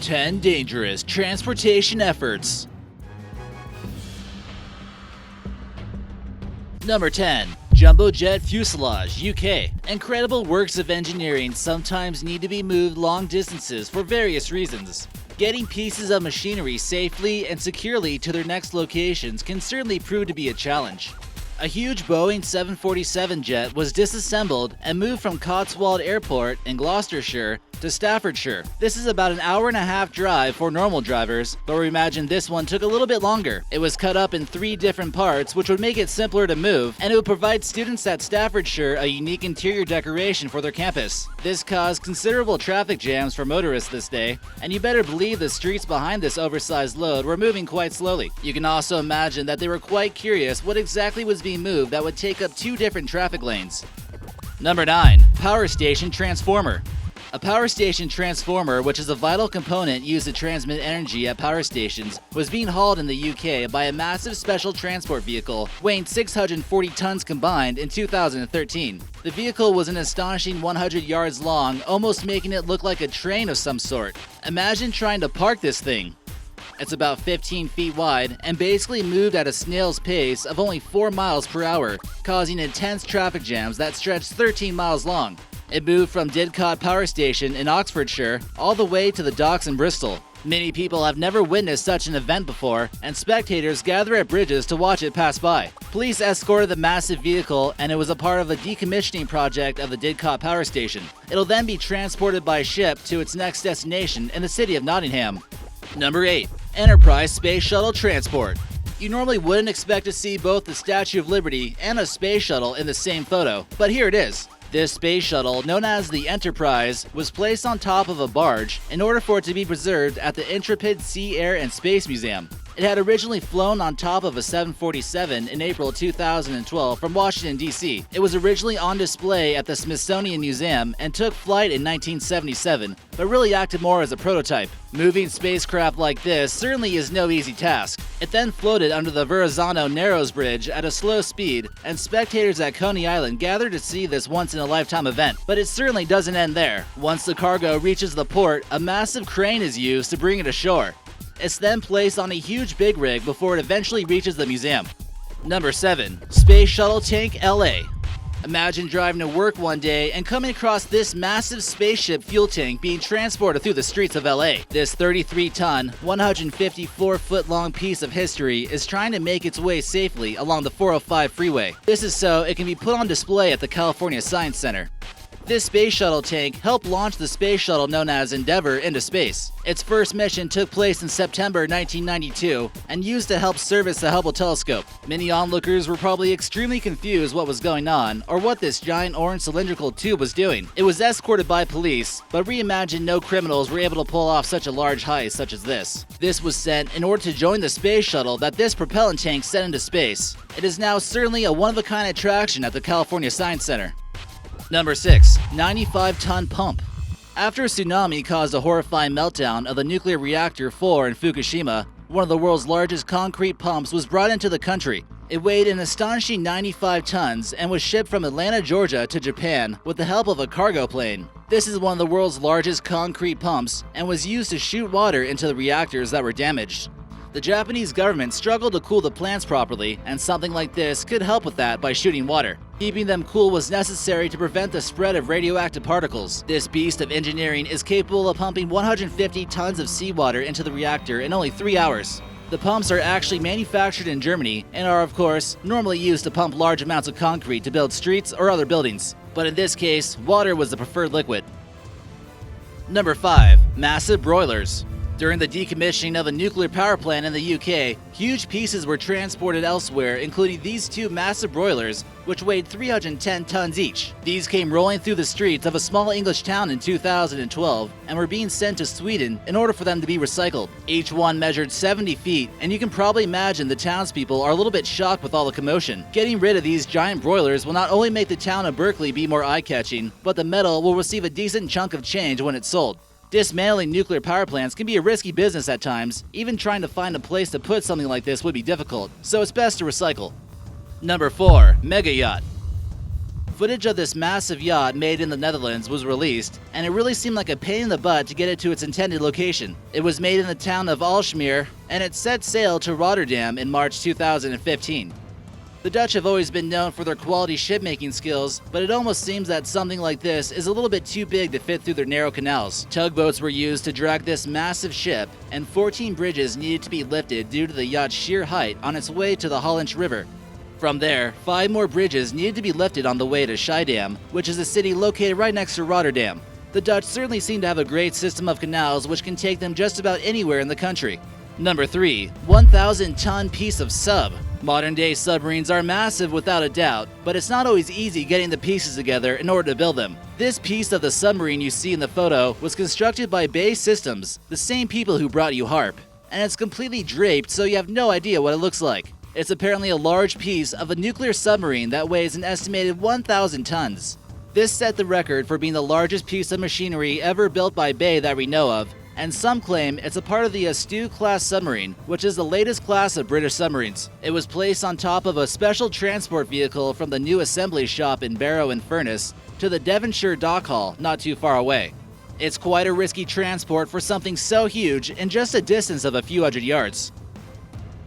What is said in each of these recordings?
10 dangerous transportation efforts. Number 10. Jet Fuselage UK. Incredible works of engineering sometimes need to be moved long distances for various reasons. Getting pieces of machinery safely and securely to their next locations can certainly prove to be a challenge. A huge Boeing 747 jet was disassembled and moved from Cotswold Airport in Gloucestershire to Staffordshire. This is about an hour-and-a-half drive for normal drivers, but we imagine this one took a little bit longer. It was cut up in 3 different parts, which would make it simpler to move, and it would provide students at Staffordshire a unique interior decoration for their campus. This caused considerable traffic jams for motorists this day, and you better believe the streets behind this oversized load were moving quite slowly. You can also imagine that they were quite curious what exactly was being moved that would take up 2 different traffic lanes. Number 9. Power Station Transformer. A power station transformer, which is a vital component used to transmit energy at power stations, was being hauled in the UK by a massive special transport vehicle weighing 640 tons combined in 2013. The vehicle was an astonishing 100 yards long, almost making it look like a train of some sort. Imagine trying to park this thing. It's about 15 feet wide and basically moved at a snail's pace of only 4 miles per hour, causing intense traffic jams that stretched 13 miles long. It moved from Didcot Power Station in Oxfordshire all the way to the docks in Bristol. Many people have never witnessed such an event before, and spectators gather at bridges to watch it pass by. Police escorted the massive vehicle, and it was a part of a decommissioning project of the Didcot Power Station. It'll then be transported by ship to its next destination in the city of Nottingham. Number 8. Enterprise Space Shuttle Transport. You normally wouldn't expect to see both the Statue of Liberty and a space shuttle in the same photo, but here it is. This space shuttle, known as the Enterprise, was placed on top of a barge in order for it to be preserved at the Intrepid Sea, Air and Space Museum. It had originally flown on top of a 747 in April 2012 from Washington, D.C. It was originally on display at the Smithsonian Museum and took flight in 1977, but really acted more as a prototype. Moving spacecraft like this certainly is no easy task. It then floated under the Verrazano Narrows Bridge at a slow speed, and spectators at Coney Island gathered to see this once-in-a-lifetime event. But it certainly doesn't end there. Once the cargo reaches the port, a massive crane is used to bring it ashore. It's then placed on a huge big rig before it eventually reaches the museum. Number 7. Space Shuttle Tank LA. Imagine driving to work one day and coming across this massive spaceship fuel tank being transported through the streets of LA. This 33-ton, 154-foot-long piece of history is trying to make its way safely along the 405 freeway. This is so it can be put on display at the California Science Center. This space shuttle tank helped launch the space shuttle known as Endeavour into space. Its first mission took place in September 1992 and used to help service the Hubble telescope. Many onlookers were probably extremely confused what was going on or what this giant orange cylindrical tube was doing. It was escorted by police, but reimagine no criminals were able to pull off such a large heist such as this. This was sent in order to join the space shuttle that this propellant tank sent into space. It is now certainly a one-of-a-kind attraction at the California Science Center. Number 6. 95-ton pump. After a tsunami caused a horrifying meltdown of the nuclear reactor 4 in Fukushima, one of the world's largest concrete pumps was brought into the country. It weighed an astonishing 95 tons and was shipped from Atlanta, Georgia to Japan with the help of a cargo plane. This is one of the world's largest concrete pumps and was used to shoot water into the reactors that were damaged. The Japanese government struggled to cool the plants properly, and something like this could help with that by shooting water. Keeping them cool was necessary to prevent the spread of radioactive particles. This beast of engineering is capable of pumping 150 tons of seawater into the reactor in only 3 hours. The pumps are actually manufactured in Germany and are, of course, normally used to pump large amounts of concrete to build streets or other buildings. But in this case, water was the preferred liquid. Number 5. Massive broilers. During the decommissioning of a nuclear power plant in the UK, huge pieces were transported elsewhere, including these 2 massive broilers, which weighed 310 tons each. These came rolling through the streets of a small English town in 2012 and were being sent to Sweden in order for them to be recycled. Each one measured 70 feet, and you can probably imagine the townspeople are a little bit shocked with all the commotion. Getting rid of these giant broilers will not only make the town of Berkley be more eye-catching, but the metal will receive a decent chunk of change when it's sold. Dismantling nuclear power plants can be a risky business at times. Even trying to find a place to put something like this would be difficult, so it's best to recycle. Number 4. Megayacht. Footage of this massive yacht made in the Netherlands was released, and it really seemed like a pain in the butt to get it to its intended location. It was made in the town of Alsmeer, and it set sail to Rotterdam in March 2015. The Dutch have always been known for their quality shipmaking skills, but it almost seems that something like this is a little bit too big to fit through their narrow canals. Tugboats were used to drag this massive ship, and 14 bridges needed to be lifted due to the yacht's sheer height on its way to the Hollandse River. From there, 5 more bridges needed to be lifted on the way to Schiedam, which is a city located right next to Rotterdam. The Dutch certainly seem to have a great system of canals which can take them just about anywhere in the country. Number 3. 1,000-ton piece of sub. Modern-day submarines are massive without a doubt, but it's not always easy getting the pieces together in order to build them. This piece of the submarine you see in the photo was constructed by Bay Systems, the same people who brought you HARP, and it's completely draped so you have no idea what it looks like. It's apparently a large piece of a nuclear submarine that weighs an estimated 1,000 tons. This set the record for being the largest piece of machinery ever built by Bay that we know of, and some claim it's a part of the Astute-class submarine, which is the latest class of British submarines. It was placed on top of a special transport vehicle from the new assembly shop in Barrow-in-Furness to the Devonshire Dock Hall not too far away. It's quite a risky transport for something so huge in just a distance of a few hundred yards.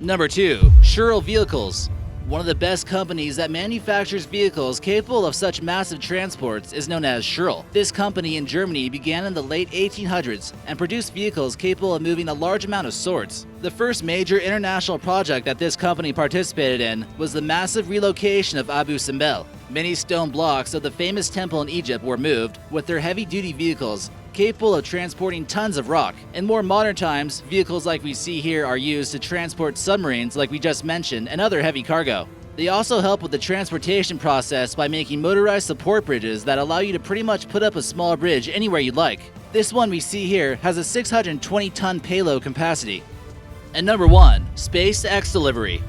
Number 2. Sheral Vehicles. One of the best companies that manufactures vehicles capable of such massive transports is known as Sheral. This company in Germany began in the late 1800s and produced vehicles capable of moving a large amount of swords. The first major international project that this company participated in was the massive relocation of Abu Simbel. Many stone blocks of the famous temple in Egypt were moved with their heavy-duty vehicles, capable of transporting tons of rock. In more modern times, vehicles like we see here are used to transport submarines like we just mentioned and other heavy cargo. They also help with the transportation process by making motorized support bridges that allow you to pretty much put up a small bridge anywhere you'd like. This one we see here has a 620-ton payload capacity. And number 1. SpaceX Delivery.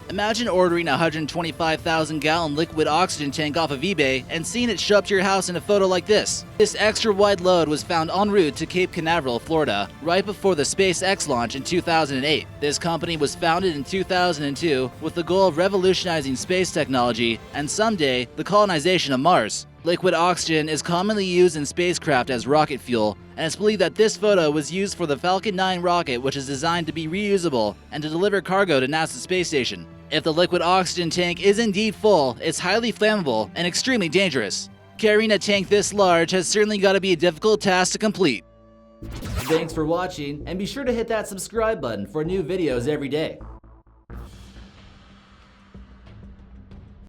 Imagine ordering a 125,000-gallon liquid oxygen tank off of eBay and seeing it show up to your house in a photo like this. This extra-wide load was found en route to Cape Canaveral, Florida, right before the SpaceX launch in 2008. This company was founded in 2002 with the goal of revolutionizing space technology and someday the colonization of Mars. Liquid oxygen is commonly used in spacecraft as rocket fuel, and it's believed that this photo was used for the Falcon 9 rocket, which is designed to be reusable and to deliver cargo to NASA's space station. If the liquid oxygen tank is indeed full, it's highly flammable and extremely dangerous. Carrying a tank this large has certainly got to be a difficult task to complete. Thanks for watching, and be sure to hit that subscribe button for new videos every day.